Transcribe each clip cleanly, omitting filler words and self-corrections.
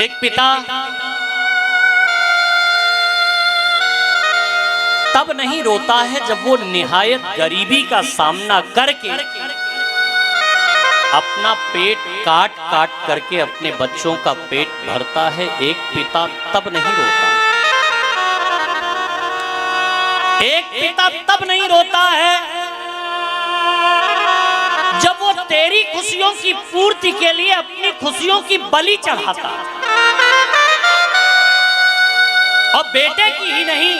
एक पिता तब नहीं रोता है जब वो निहायत गरीबी का सामना करके अपना पेट काट काट करके अपने बच्चों का पेट भरता है। एक पिता तब नहीं रोता, एक पिता तब नहीं रोता है जब वो तेरी खुशियों की पूर्ति के लिए अपनी खुशियों की बलि चढ़ाता। और बेटे की ही नहीं,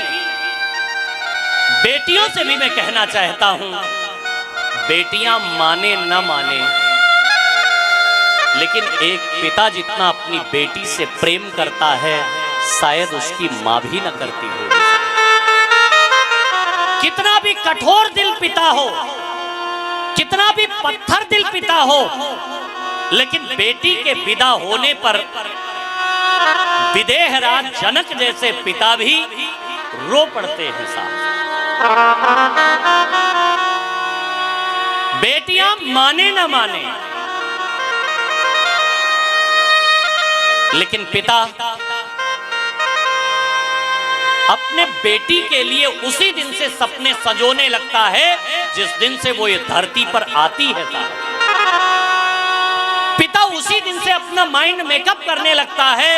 बेटियों से भी मैं कहना चाहता हूं, बेटियां माने न माने, लेकिन एक पिता जितना अपनी बेटी से प्रेम करता है शायद उसकी मां भी न करती हो। कितना भी कठोर दिल पिता हो, कितना भी पत्थर दिल पिता हो, लेकिन बेटी के विदा होने पर विदेहराज जनक जैसे पिता भी रो पड़ते हैं साहब। बेटियां माने न माने, लेकिन पिता अपने बेटी के लिए उसी दिन से सपने सजोने लगता है जिस दिन से वो ये धरती पर आती है साहब। पिता उसी दिन से अपना माइंड मेकअप करने लगता है,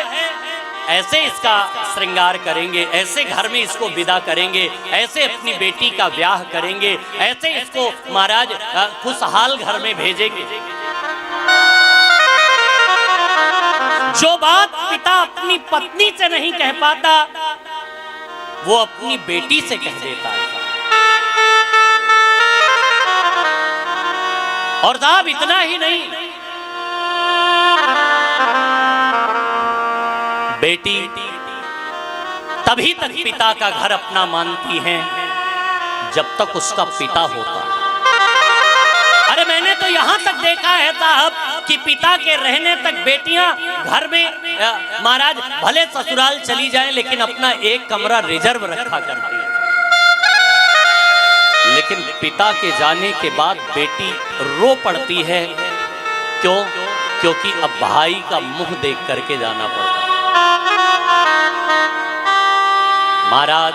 ऐसे इसका श्रृंगार करेंगे, ऐसे घर में इसको विदा करेंगे, ऐसे अपनी बेटी का ब्याह करेंगे, ऐसे इसको महाराज खुशहाल घर में भेजेंगे। जो बात पिता अपनी पत्नी से नहीं कह पाता वो अपनी बेटी से कह देता है। और साहब इतना ही नहीं, बेटी तभी तक पिता का घर अपना मानती है जब तक उसका पिता होता। अरे मैंने तो यहां तक देखा है साहब कि पिता के रहने तक बेटियां घर में महाराज भले ससुराल चली जाएं लेकिन अपना एक कमरा रिजर्व रखा करती है। लेकिन पिता के जाने के बाद बेटी रो पड़ती है। क्यों? क्योंकि अब भाई का मुंह देख करके जाना पड़ता। महाराज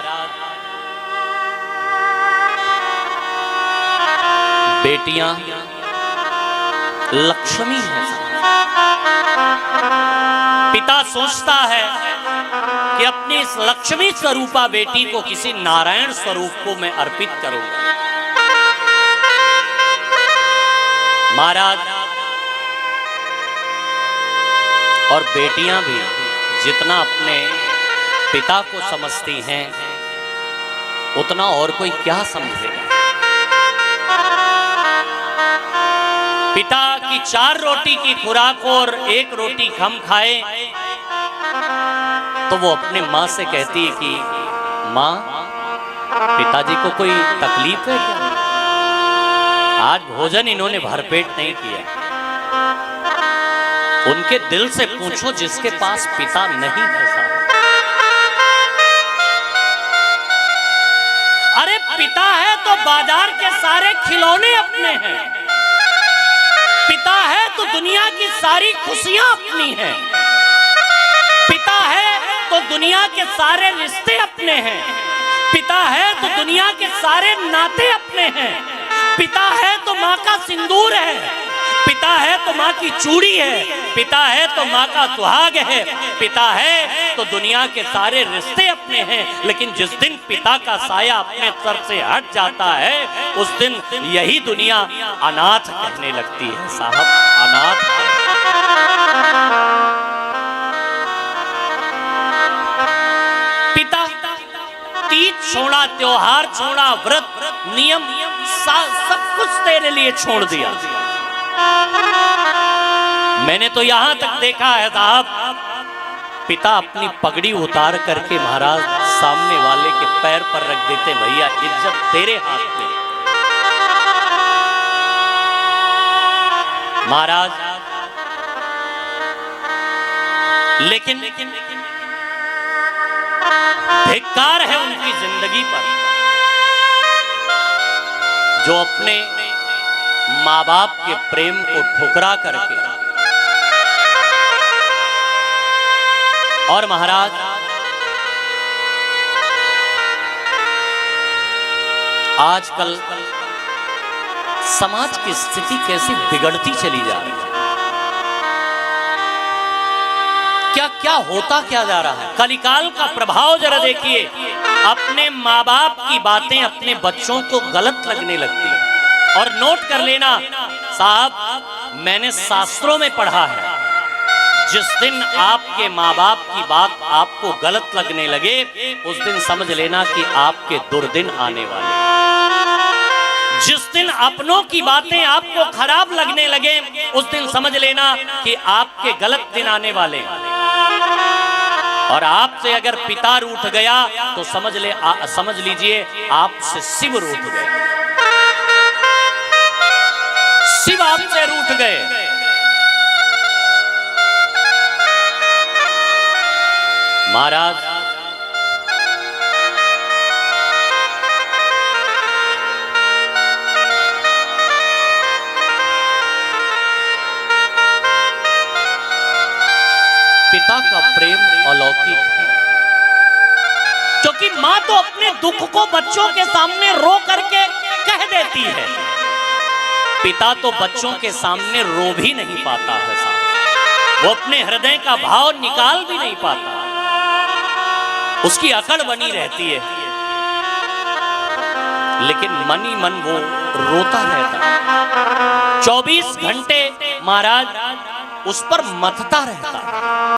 बेटियां लक्ष्मी है। पिता सोचता है कि अपनी इस लक्ष्मी स्वरूपा बेटी को किसी नारायण स्वरूप को मैं अर्पित करूंगा। महाराज और बेटियां भी जितना अपने पिता को समझती हैं उतना और कोई क्या समझेगा। पिता की 4 रोटी की खुराक और 1 रोटी कम खाए तो वो अपने माँ से कहती है कि माँ पिताजी को कोई तकलीफ है क्या? आज भोजन इन्होंने भरपेट नहीं किया। उनके दिल से पूछो जिसके पास पिता नहीं है साहब। अरे पिता है तो बाजार के सारे खिलौने अपने हैं, पिता है तो दुनिया की सारी खुशियां अपनी हैं, पिता है तो दुनिया के सारे रिश्ते अपने हैं, पिता है तो दुनिया के सारे नाते अपने हैं, पिता है तो माँ का सिंदूर है, पिता है तो माँ की चूड़ी है, पिता है तो माँ का सुहाग है, पिता है तो दुनिया के सारे रिश्ते अपने हैं। लेकिन जिस दिन पिता का साया अपने सर से हट जाता है उस दिन यही दुनिया अनाथ कहने लगती है साहब। अनाथ पिता तीज छोड़ा, त्योहार छोड़ा, व्रत नियम सब कुछ तेरे लिए छोड़ दिया। मैंने तो यहां तक देखा है साहब पिता अपनी पगड़ी उतार करके महाराज सामने वाले के पैर पर रख देते, भैया इज्जत तेरे हाथ में। महाराज लेकिन धिक्कार है उनकी जिंदगी पर जो अपने माँ बाप के प्रेम को ठुकरा करके और महाराज आजकल समाज की स्थिति कैसी बिगड़ती चली जा रही है, क्या क्या होता क्या जा रहा है। कलिकाल का प्रभाव जरा देखिए, अपने माँ बाप की बातें अपने बच्चों को गलत लगने लगती है। और नोट कर लेना साहब, मैंने शास्त्रों में पढ़ा है, जिस दिन आपके माँ बाप की बात आपको गलत लगने लगे, उस दिन समझ लेना कि आपके दुर्दिन आने वाले हैं। जिस दिन अपनों की बातें आपको खराब लगने लगे, उस दिन समझ लेना कि आपके गलत दिन आने वाले हैं। और आपसे अगर पिता रूठ गया तो समझ लीजिए आपसे शिव रूठ गए, शिव आपसे रूठ गए। महाराज पिता का प्रेम अलौकिक है, क्योंकि मां तो अपने दुख को बच्चों के सामने रो करके कह देती है, पिता तो बच्चों के सामने रो भी नहीं पाता है साहब, वो अपने हृदय का भाव निकाल भी नहीं पाता, उसकी अकड़ बनी रहती है, लेकिन मन ही मन वो रोता रहता है, 24 घंटे महाराज उस पर मथता रहता है।